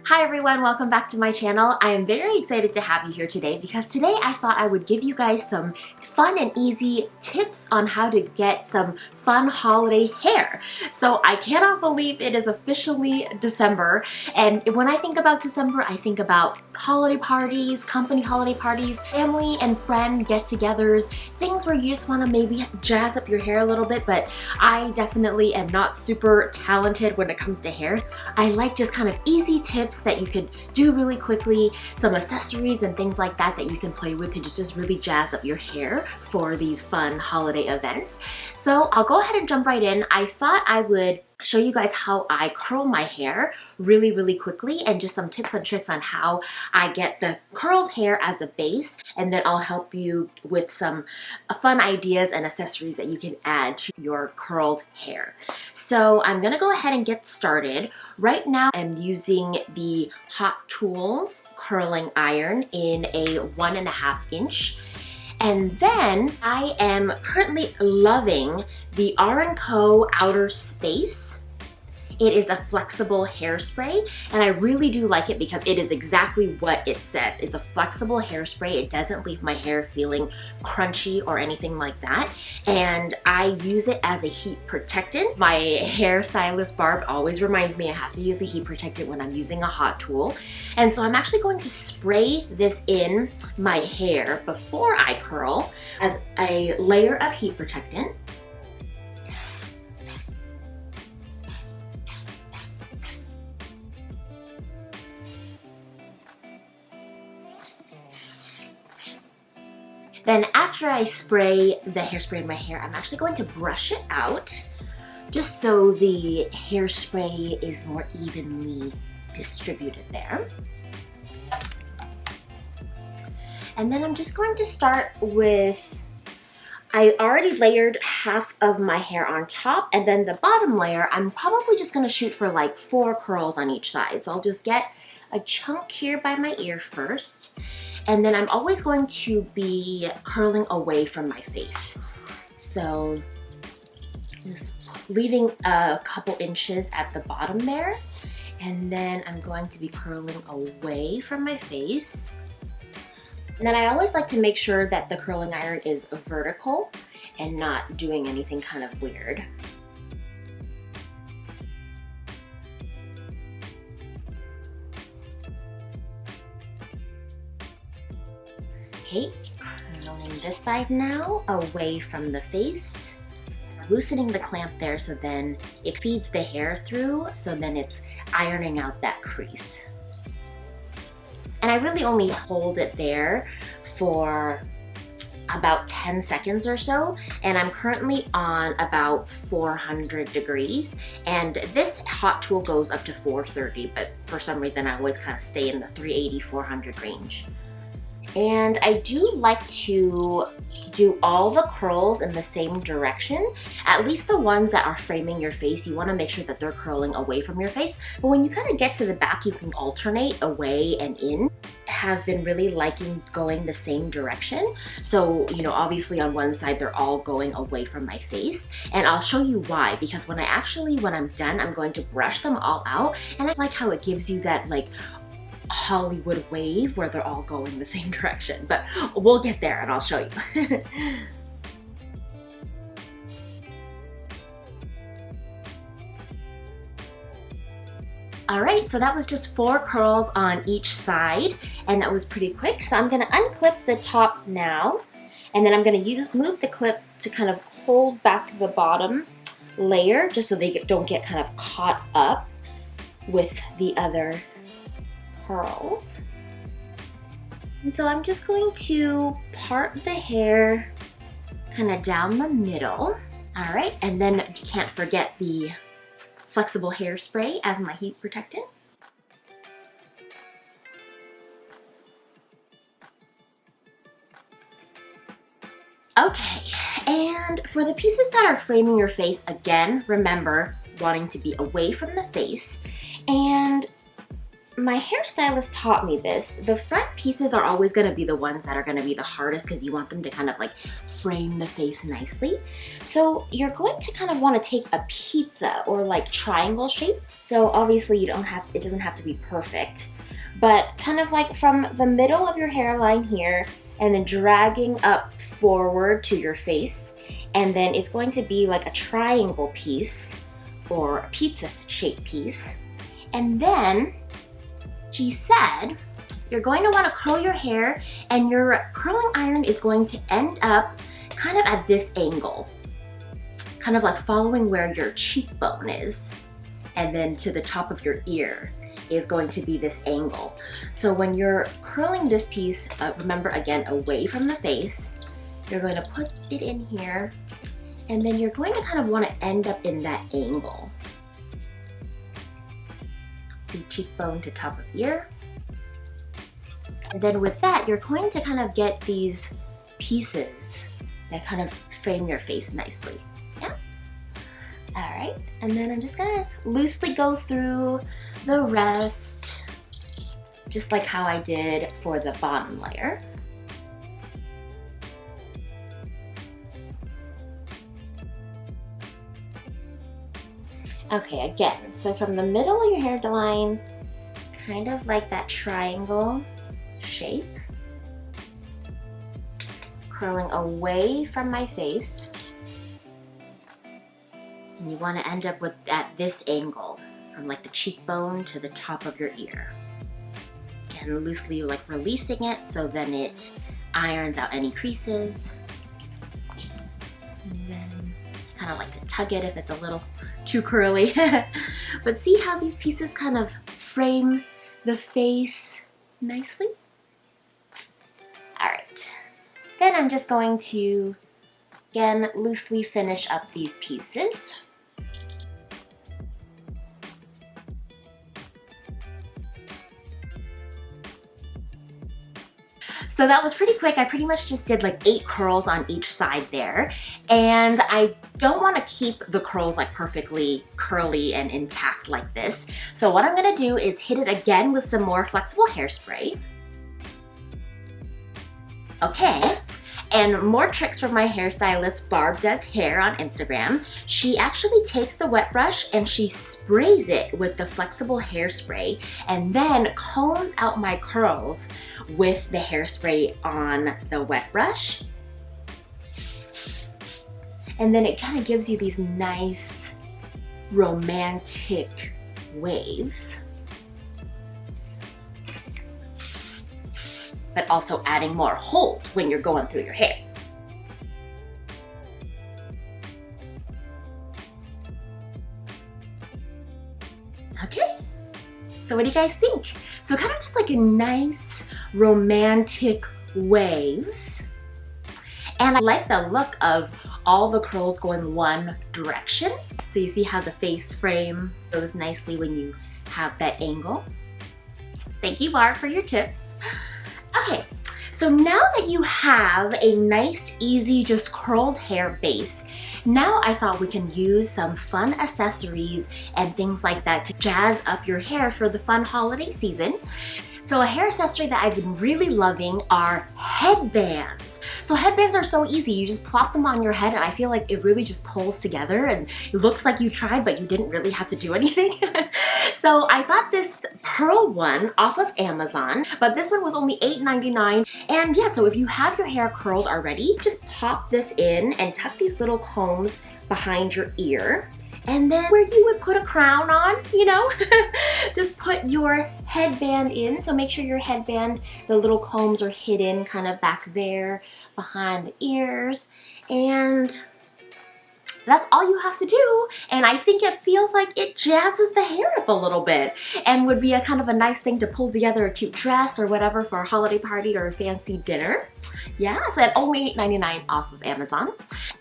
Hi everyone, welcome back to my channel. I am very excited to have you here today because today I thought I would give you guys some fun and easy tips on how to get some fun holiday hair. So I cannot believe it is officially December, and when I think about December, I think about holiday parties, company holiday parties, family and friend get-togethers, things where you just want to maybe jazz up your hair a little bit, but I definitely am not super talented when it comes to hair. I like just kind of easy tips that you can do really quickly, some accessories and things like that that you can play with to just really jazz up your hair for these fun holiday events. So I'll go ahead and jump right in. I thought I would show you guys how I curl my hair really quickly and just some tips and tricks on how I get the curled hair as a base, and then I'll help you with some fun ideas and accessories that you can add to your curled hair. So I'm gonna go ahead and get started. Right now I'm using the Hot Tools curling iron in a 1.5 inch. And then I am currently loving the R&Co Outer Space. It is a flexible hairspray, and I really do like it because it is exactly what it says. It's a flexible hairspray. It doesn't leave my hair feeling crunchy or anything like that. And I use it as a heat protectant. My hairstylist Barb always reminds me I have to use a heat protectant when I'm using a hot tool. And so I'm actually going to spray this in my hair before I curl as a layer of heat protectant. Then after I spray the hairspray in my hair, I'm actually going to brush it out just so the hairspray is more evenly distributed there. And then I'm just going to start with, I already layered half of my hair on top, and then the bottom layer, I'm probably just gonna shoot for like 4 curls on each side. So I'll just get a chunk here by my ear first. And then I'm always going to be curling away from my face. So just leaving a couple inches at the bottom there. And then I'm going to be curling away from my face. And then I always like to make sure that the curling iron is vertical and not doing anything kind of weird. Okay, curling this side now, away from the face. Loosening the clamp there so then it feeds the hair through, so then it's ironing out that crease. And I really only hold it there for about 10 seconds or so, and I'm currently on about 400 degrees, and this hot tool goes up to 430, but for some reason I always kind of stay in the 380, 400 range. And I do like to do all the curls in the same direction. At least the ones that are framing your face, you want to make sure that they're curling away from your face. But when you kind of get to the back, you can alternate away and in. Have been really liking going the same direction. So, you know, obviously on one side, they're all going away from my face. And I'll show you why, because when I'm done, I'm going to brush them all out. And I like how it gives you that like Hollywood wave where they're all going the same direction, but we'll get there and I'll show you. Alright, so that was just 4 curls on each side, and that was pretty quick. So I'm gonna unclip the top now, and then I'm gonna move the clip to kind of hold back the bottom layer just so they don't get kind of caught up with the other curls. And so I'm just going to part the hair kind of down the middle. All right, and then you can't forget the flexible hairspray as my heat protectant. Okay, and for the pieces that are framing your face, again, remember wanting to be away from the face, and my hairstylist taught me this. The front pieces are always going to be the ones that are going to be the hardest because you want them to kind of like frame the face nicely. So you're going to kind of want to take a pizza or like triangle shape. So obviously it doesn't have to be perfect, but kind of like from the middle of your hairline here and then dragging up forward to your face. And then it's going to be like a triangle piece or a pizza shaped piece. And then she said, you're going to want to curl your hair and your curling iron is going to end up kind of at this angle, kind of like following where your cheekbone is. And then to the top of your ear is going to be this angle. So when you're curling this piece, remember again, away from the face, you're going to put it in here and then you're going to kind of want to end up in that angle. Cheekbone to top of ear. And then with that, you're going to kind of get these pieces that kind of frame your face nicely. Yeah? All right, and then I'm just gonna loosely go through the rest, just like how I did for the bottom layer. Okay, again, so from the middle of your hairline, kind of like that triangle shape, curling away from my face. And you want to end up with at this angle, from like the cheekbone to the top of your ear. Again, loosely like releasing it so then it irons out any creases. And then kind of like to tug it if it's a little too curly. But see how these pieces kind of frame the face nicely? All right, then I'm just going to, again, loosely finish up these pieces. So that was pretty quick. I pretty much just did like 8 curls on each side there. And I don't want to keep the curls like perfectly curly and intact like this. So what I'm gonna do is hit it again with some more flexible hairspray. Okay. And more tricks from my hairstylist, Barb Does Hair on Instagram. She actually takes the wet brush and she sprays it with the flexible hairspray and then combs out my curls with the hairspray on the wet brush. And then it kind of gives you these nice romantic waves, but also adding more hold when you're going through your hair. Okay, so what do you guys think? So kind of just like a nice romantic waves. And I like the look of all the curls going one direction. So you see how the face frame goes nicely when you have that angle. Thank you, Barb, for your tips. Okay, so now that you have a nice, easy, just curled hair base, now I thought we can use some fun accessories and things like that to jazz up your hair for the fun holiday season. So a hair accessory that I've been really loving are headbands. So headbands are so easy. You just plop them on your head and I feel like it really just pulls together and it looks like you tried but you didn't really have to do anything. So I got this pearl one off of Amazon, but this one was only $8.99. And yeah, so if you have your hair curled already, just pop this in and tuck these little combs behind your ear. And then where you would put a crown on, you know, just put your headband in. So make sure your headband, the little combs are hidden kind of back there behind the ears. And that's all you have to do. And I think it feels like it jazzes the hair up a little bit and would be a kind of a nice thing to pull together a cute dress or whatever for a holiday party or a fancy dinner. Yeah, so at only $8.99 off of Amazon.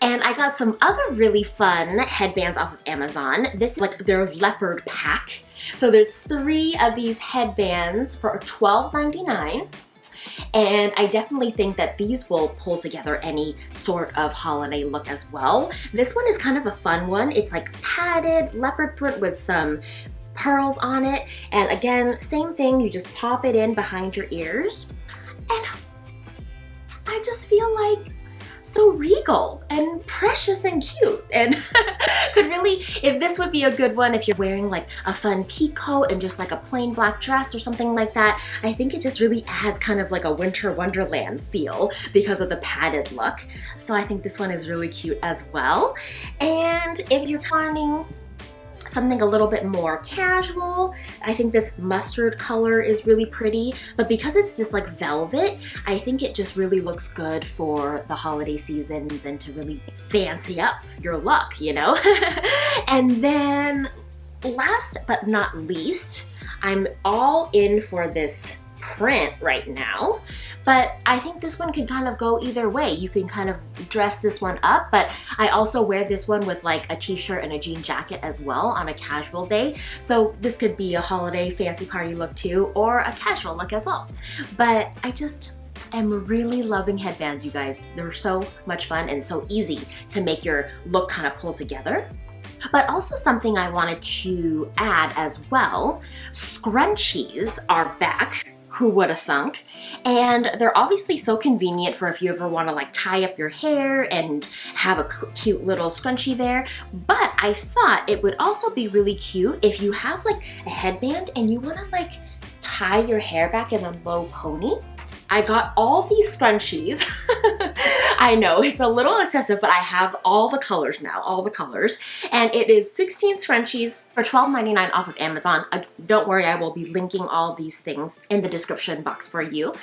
And I got some other really fun headbands off of Amazon. This is like their leopard pack. So there's 3 of these headbands for $12.99. And I definitely think that these will pull together any sort of holiday look as well. This one is kind of a fun one. It's like padded leopard print with some pearls on it. And again, same thing, you just pop it in behind your ears. And I just feel like so regal and precious and cute, and could really, if this would be a good one if you're wearing like a fun peacoat and just like a plain black dress or something like that. I think it just really adds kind of like a winter wonderland feel because of the padded look. So I think this one is really cute as well. And if you're wanting something a little bit more casual, I think this mustard color is really pretty, but because it's this like velvet, I think it just really looks good for the holiday seasons and to really fancy up your look, you know? And then last but not least, I'm all in for this print right now, but I think this one could kind of go either way. You can kind of dress this one up, but I also wear this one with like a t-shirt and a jean jacket as well on a casual day. So this could be a holiday fancy party look too, or a casual look as well. But I just am really loving headbands, you guys. They're so much fun and so easy to make your look kind of pull together. But also something I wanted to add as well, scrunchies are back. Who would have thunk? And they're obviously so convenient for if you ever want to like tie up your hair and have a cute little scrunchie there. But I thought it would also be really cute if you have like a headband and you want to like tie your hair back in a low pony. I got all these scrunchies. I know it's a little excessive, but I have all the colors now, all the colors. And it is 16 scrunchies for $12.99 off of Amazon. Don't worry, I will be linking all these things in the description box for you.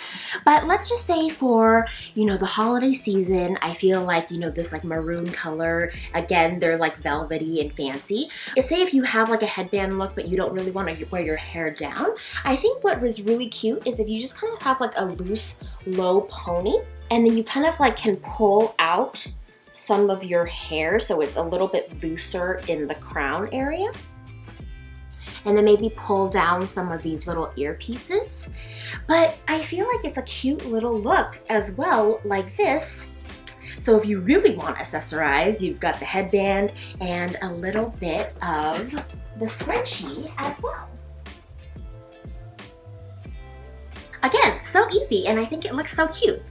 But let's just say for, you know, the holiday season, I feel like, you know, this like maroon color, again, they're like velvety and fancy. Say if you have like a headband look, but you don't really want to wear your hair down, I think what was really cute is if you just kind of have like a loose, low pony, and then you kind of like can pull out some of your hair so it's a little bit looser in the crown area. And then maybe pull down some of these little earpieces. But I feel like it's a cute little look as well, like this. So if you really want to accessorize, you've got the headband and a little bit of the scrunchie as well. Again, so easy, and I think it looks so cute.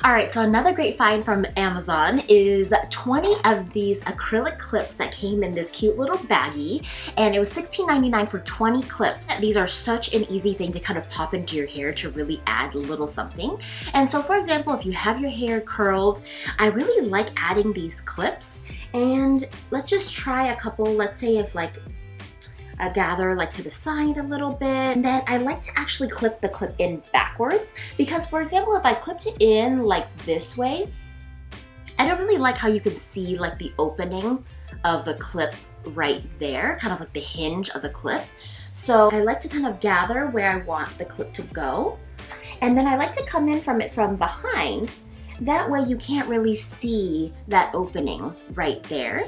Alright, so another great find from Amazon is 20 of these acrylic clips that came in this cute little baggie, and it was $16.99 for 20 clips. These are such an easy thing to kind of pop into your hair to really add a little something. And so for example, if you have your hair curled, I really like adding these clips. And let's just try a couple. Let's say if like gather like to the side a little bit, and then I like to actually clip the clip in backwards, because for example if I clipped it in like this way, I don't really like how you can see like the opening of the clip right there, kind of like the hinge of the clip. So I like to kind of gather where I want the clip to go, and then I like to come in from it from behind. That way you can't really see that opening right there.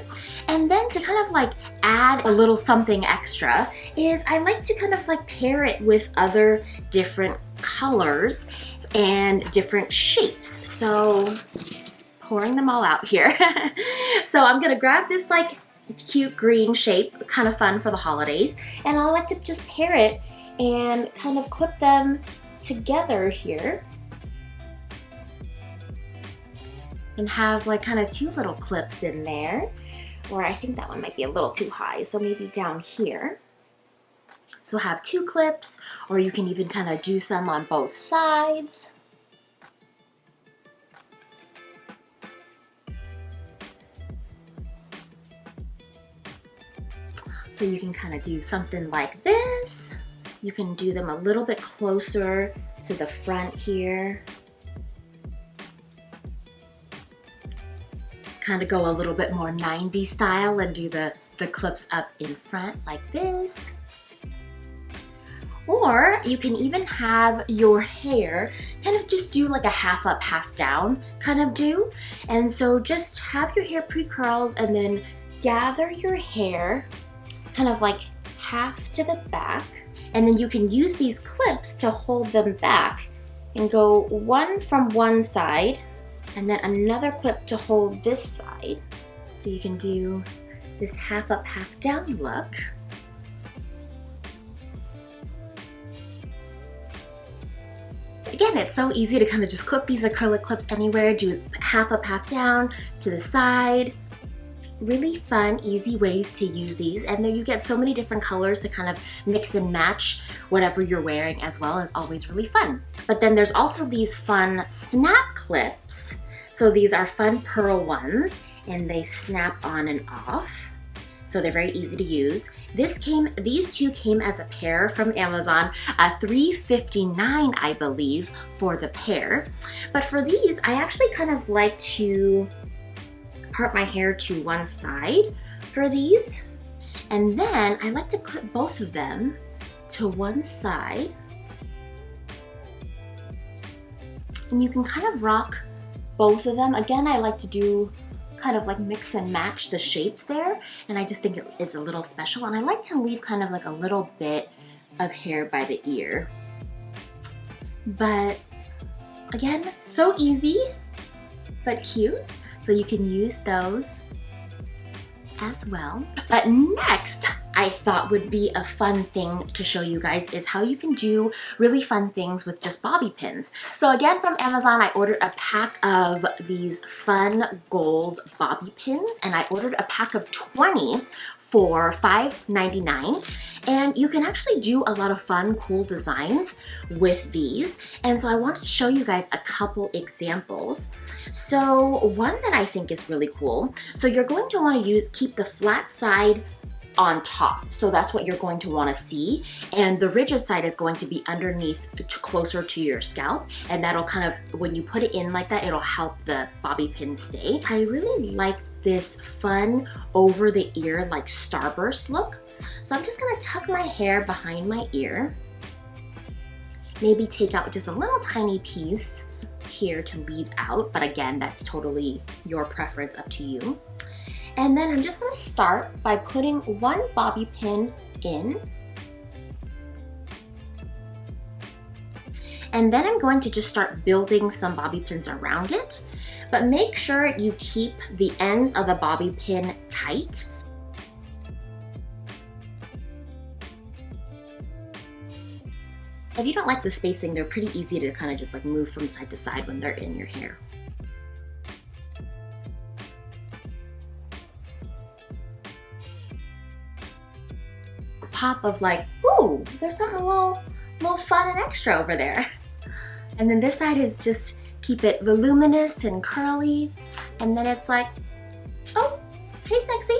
And then to kind of like add a little something extra is I like to kind of like pair it with other different colors and different shapes. So pouring them all out here. So I'm gonna grab this like cute green shape, kind of fun for the holidays, and I like to just pair it and kind of clip them together here. And have like kind of two little clips in there, or I think that one might be a little too high, so maybe down here. So have two clips, or you can even kind of do some on both sides. So you can kind of do something like this. You can do them a little bit closer to the front here. Kind of go a little bit more 90s style and do the clips up in front like this. Or you can even have your hair kind of just do like a half up, half down kind of do. And so just have your hair pre-curled and then gather your hair kind of like half to the back. And then you can use these clips to hold them back and go one from one side and then another clip to hold this side. So you can do this half up, half down look. Again, it's so easy to kind of just clip these acrylic clips anywhere, do half up, half down, to the side. Really fun, easy ways to use these, and then you get so many different colors to kind of mix and match whatever you're wearing as well. It's always really fun. But then there's also these fun snap clips. So these are fun pearl ones, and they snap on and off. So they're very easy to use. These two came as a pair from Amazon, $3.59 I believe for the pair. But for these, I actually kind of like to part my hair to one side for these, and then I like to clip both of them to one side, and you can kind of rock both of them. Again, I like to do kind of like mix and match the shapes there, and I just think it is a little special, and I like to leave kind of like a little bit of hair by the ear. But again, so easy but cute. So you can use those as well. But next, I thought would be a fun thing to show you guys is how you can do really fun things with just bobby pins. So again, from Amazon, I ordered a pack of these fun gold bobby pins, and I ordered a pack of 20 for $5.99. And you can actually do a lot of fun, cool designs with these. And so I wanted to show you guys a couple examples. So one that I think is really cool. So you're going to want to keep the flat side on top. So that's what you're going to want to see. And the rigid side is going to be underneath, closer to your scalp. And that'll kind of, when you put it in like that, it'll help the bobby pin stay. I really like this fun over the ear, like starburst look. So I'm just gonna tuck my hair behind my ear. Maybe take out just a little tiny piece here to leave out. But again, that's totally your preference, up to you. And then I'm just gonna start by putting one bobby pin in. And then I'm going to just start building some bobby pins around it. But make sure you keep the ends of the bobby pin tight. If you don't like the spacing, they're pretty easy to kind of just like move from side to side when they're in your hair. Pop of like, ooh, there's something a little fun and extra over there. And then this side is just keep it voluminous and curly. And then it's like, oh, hey sexy.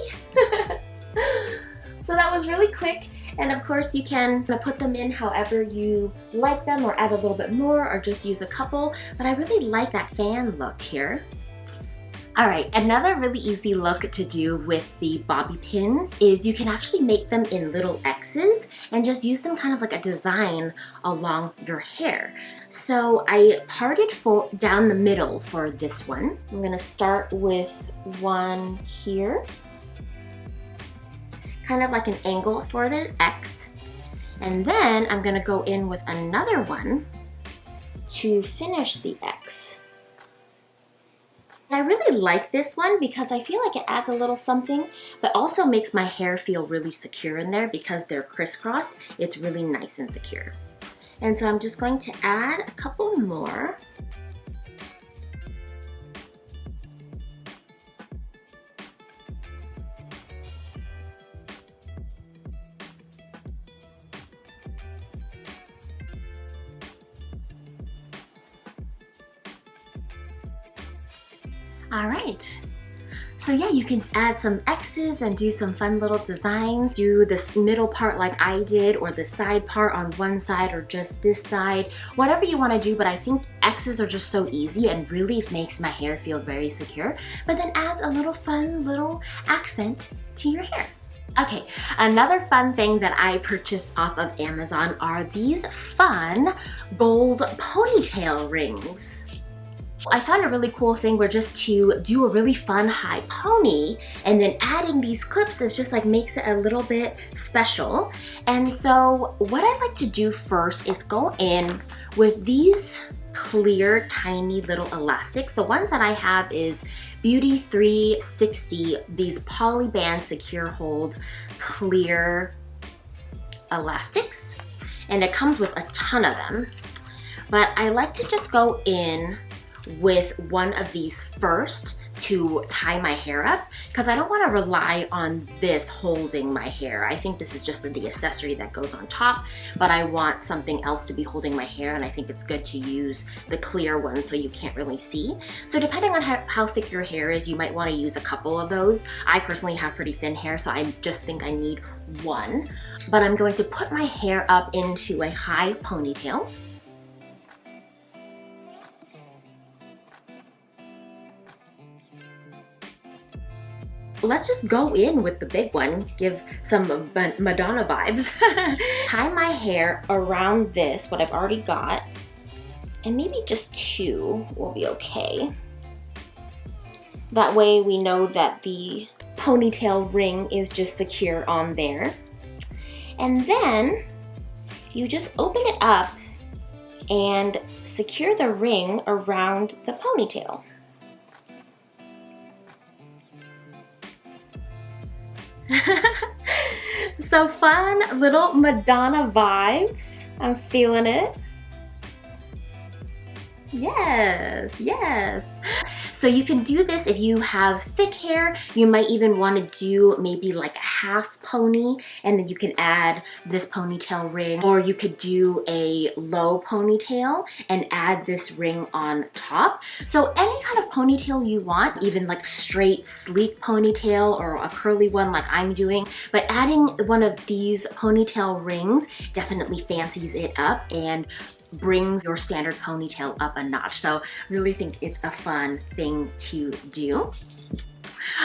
So that was really quick. And of course you can put them in however you like them, or add a little bit more, or just use a couple. But I really like that fan look here. All right, another really easy look to do with the bobby pins is you can actually make them in little X's and just use them kind of like a design along your hair. So I parted down the middle for this one. I'm gonna start with one here, kind of like an angle for the X. And then I'm gonna go in with another one to finish the X. I really like this one because I feel like it adds a little something, but also makes my hair feel really secure in there because they're crisscrossed. It's really nice and secure. And so I'm just going to add a couple more. All right, so yeah, you can add some X's and do some fun little designs. Do this middle part like I did, or the side part on one side, or just this side, whatever you want to do. But I think X's are just so easy and really makes my hair feel very secure, but then adds a little fun little accent to your hair. Okay, another fun thing that I purchased off of Amazon are these fun gold ponytail rings. I found a really cool thing where just to do a really fun high pony, and then adding these clips is just like makes it a little bit special. And so what I like to do first is go in with these clear tiny little elastics. The ones that I have is Beauty 360, these Polyband Secure Hold clear elastics, and it comes with a ton of them. but I like to just go in with one of these first to tie my hair up, because I don't want to rely on this holding my hair. I think this is just the accessory that goes on top, but I want something else to be holding my hair, and I think it's good to use the clear one so you can't really see. So depending on how thick your hair is, you might want to use a couple of those. I personally have pretty thin hair, so I just think I need one. But I'm going to put my hair up into a high ponytail. Let's just go in with the big one, give some Madonna vibes. Tie my hair around this, what I've already got, and maybe just 2 will be okay. That way we know that the ponytail ring is just secure on there. And then you just open it up and secure the ring around the ponytail. So fun little Madonna vibes. I'm feeling it. Yes, yes. So you can do this if you have thick hair. You might even want to do maybe like a half pony, and then you can add this ponytail ring, or you could do a low ponytail and add this ring on top. So any kind of ponytail you want, even like a straight sleek ponytail or a curly one like I'm doing, but adding one of these ponytail rings definitely fancies it up and brings your standard ponytail up a notch. So really think it's a fun thing to do.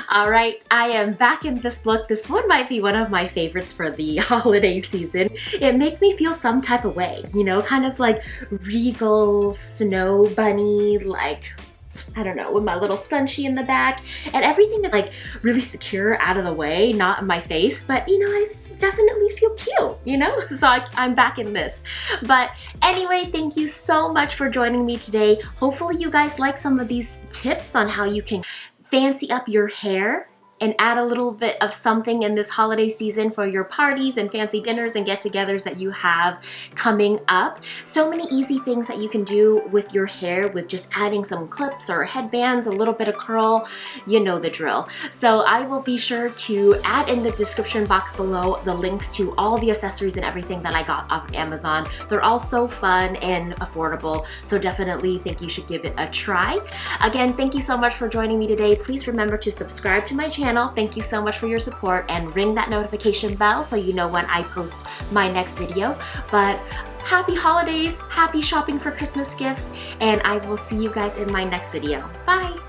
All right, I am back in this look. This one might be one of my favorites for the holiday season. It makes me feel some type of way, you know, kind of like regal snow bunny, like, I don't know, with my little scrunchie in the back, and everything is like really secure out of the way, not in my face, but you know, I definitely feel cute, you know? So I'm back in this. But anyway, thank you so much for joining me today. Hopefully you guys like some of these tips on how you can fancy up your hair and add a little bit of something in this holiday season for your parties and fancy dinners and get-togethers that you have coming up. So many easy things that you can do with your hair with just adding some clips or headbands, a little bit of curl, you know the drill. So I will be sure to add in the description box below the links to all the accessories and everything that I got off Amazon. They're all so fun and affordable, so definitely think you should give it a try. Again, thank you so much for joining me today. Please remember to subscribe to my channel. Thank you so much for your support, and ring that notification bell so you know when I post my next video. But happy holidays, happy shopping for Christmas gifts, and I will see you guys in my next video. Bye!